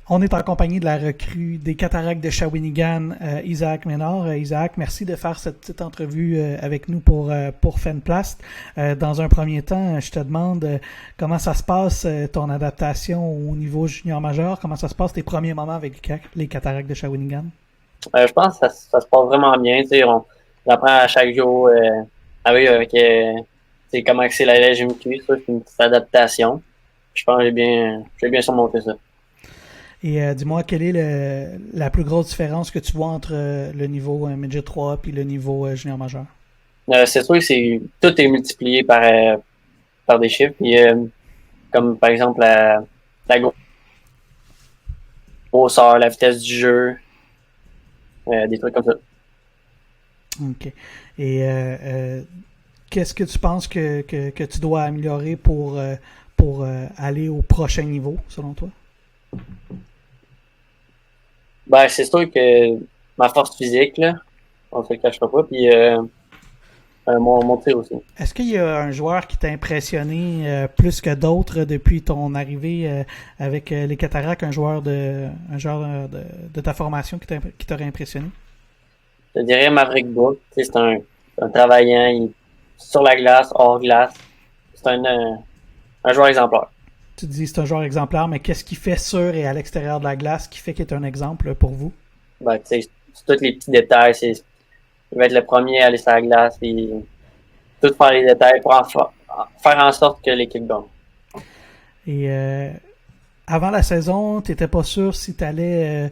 On est en compagnie de la recrue des Cataractes de Shawinigan, Isaac Ménard. Isaac, merci de faire cette petite entrevue avec nous pour FenPlast. Dans un premier temps, je te demande comment ça se passe ton adaptation au niveau junior majeur, comment ça se passe tes premiers moments avec les Cataractes de Shawinigan? Je pense que ça se passe vraiment bien. Tu sais, on apprend à chaque jour avec comment c'est la LGMQ, ça, c'est une petite adaptation. Je pense que j'ai bien surmonté ça. Et dis-moi, quelle est la plus grosse différence que tu vois entre le niveau Midget 3 et le niveau junior majeur? C'est sûr que tout est multiplié par des chiffres. Puis, comme par exemple la grosseur, la vitesse du jeu, des trucs comme ça. OK. Et qu'est-ce que tu penses que tu dois améliorer pour aller au prochain niveau, selon toi? Ben, c'est sûr que ma force physique, là, on se le cachera pas, puis mon tir aussi. Est-ce qu'il y a un joueur qui t'a impressionné plus que d'autres depuis ton arrivée avec les Cataractes, un joueur de ta formation qui t'aurait impressionné? Je dirais Maverick Book. C'est un travaillant, sur la glace, hors glace. C'est un joueur exemplaire. Tu te dis c'est un joueur exemplaire, mais qu'est-ce qu'il fait sur et à l'extérieur de la glace qui fait qu'il est un exemple pour vous? Ben, c'est tous les petits détails. Il va être le premier à aller sur la glace et tout faire les détails pour faire en sorte que l'équipe gagne. Et avant la saison, tu n'étais pas sûr si tu allais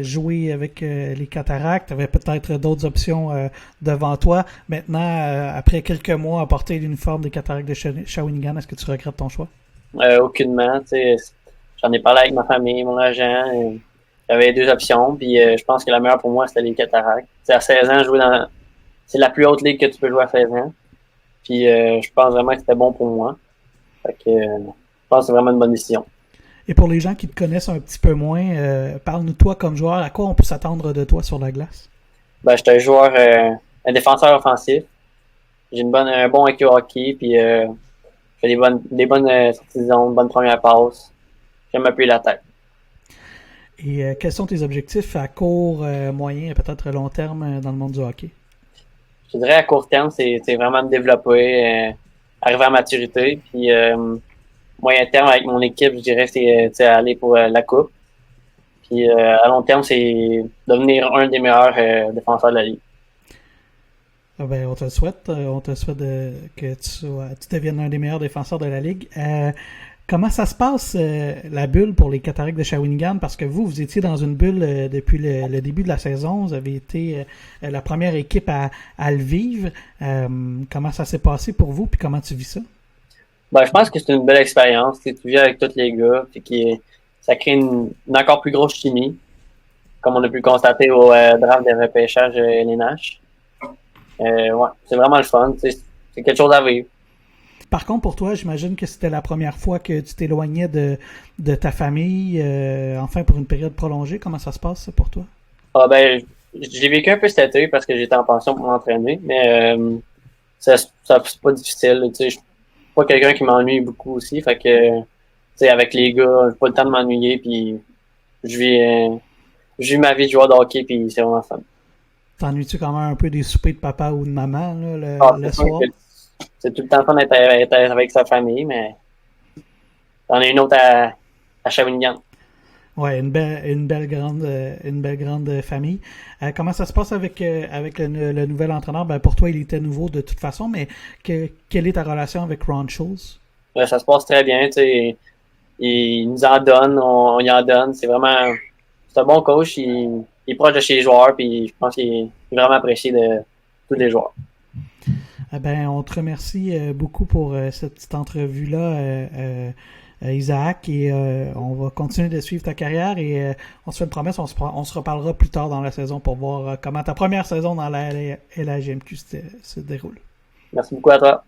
jouer avec les Cataractes. Tu avais peut-être d'autres options devant toi. Maintenant, après quelques mois à porter l'uniforme des Cataractes de Shawinigan, est-ce que tu regrettes ton choix? Aucunement. J'en ai parlé avec ma famille, mon agent. J'avais deux options, puis je pense que la meilleure pour moi, c'était les Cataractes. À 16 ans, c'est la plus haute ligue que tu peux jouer à 16 ans. Puis je pense vraiment que c'était bon pour moi. Fait que je pense que c'est vraiment une bonne décision. Et pour les gens qui te connaissent un petit peu moins, parle-nous de toi comme joueur. À quoi on peut s'attendre de toi sur la glace? Ben, j'étais un joueur, un défenseur offensif. J'ai un bon IQ hockey, puis je fais des bonnes sorties de zone, bonnes premières passes. J'aime appuyer la tête. Et quels sont tes objectifs à court, moyen et peut-être long terme dans le monde du hockey? Je dirais à court terme, c'est vraiment me développer, arriver à maturité, puis moyen terme avec mon équipe, je dirais c'est aller pour la coupe. Puis à long terme, c'est devenir un des meilleurs défenseurs de la ligue. Ah ben, on te le souhaite. On te souhaite que tu deviennes un des meilleurs défenseurs de la ligue. Comment ça se passe, la bulle pour les Cataractes de Shawinigan? Parce que vous étiez dans une bulle depuis le début de la saison. Vous avez été la première équipe à le vivre. Comment ça s'est passé pour vous? Puis comment tu vis ça? Ben, je pense que c'est une belle expérience. Tu vis avec tous les gars, puis ça crée une encore plus grosse chimie, comme on a pu le constater au draft de repêchage LNH. Ouais, c'est vraiment le fun. C'est quelque chose à vivre. Par contre, pour toi, j'imagine que c'était la première fois que tu t'éloignais de ta famille, enfin pour une période prolongée. Comment ça se passe pour toi? Ah ben, j'ai vécu un peu cet été parce que j'étais en pension pour m'entraîner, mais c'est pas difficile. Je suis pas quelqu'un qui m'ennuie beaucoup aussi, fait que avec les gars, j'ai pas le temps de m'ennuyer, puis je vis, euh, je vis ma vie de joueur de hockey, puis c'est vraiment fun. T'ennuies-tu quand même un peu des soupers de papa ou de maman là, le C'est sûr soir? que c'est tout le temps fun d'être avec sa famille, mais t'en as une autre à Shawinigan. Ouais, une belle grande famille. Comment ça se passe avec le nouvel entraîneur? Ben, pour toi, il était nouveau de toute façon, mais quelle est ta relation avec Ron Schulz? Ça se passe très bien, il nous en donne, on y en donne. C'est un bon coach, il est proche de chez les joueurs, puis je pense qu'il est vraiment apprécié de tous les joueurs. Eh ben, on te remercie beaucoup pour cette petite entrevue-là, Isaac, et on va continuer de suivre ta carrière et on se fait une promesse, on se reparlera plus tard dans la saison pour voir comment ta première saison dans la LHJMQ se déroule. Merci beaucoup à toi.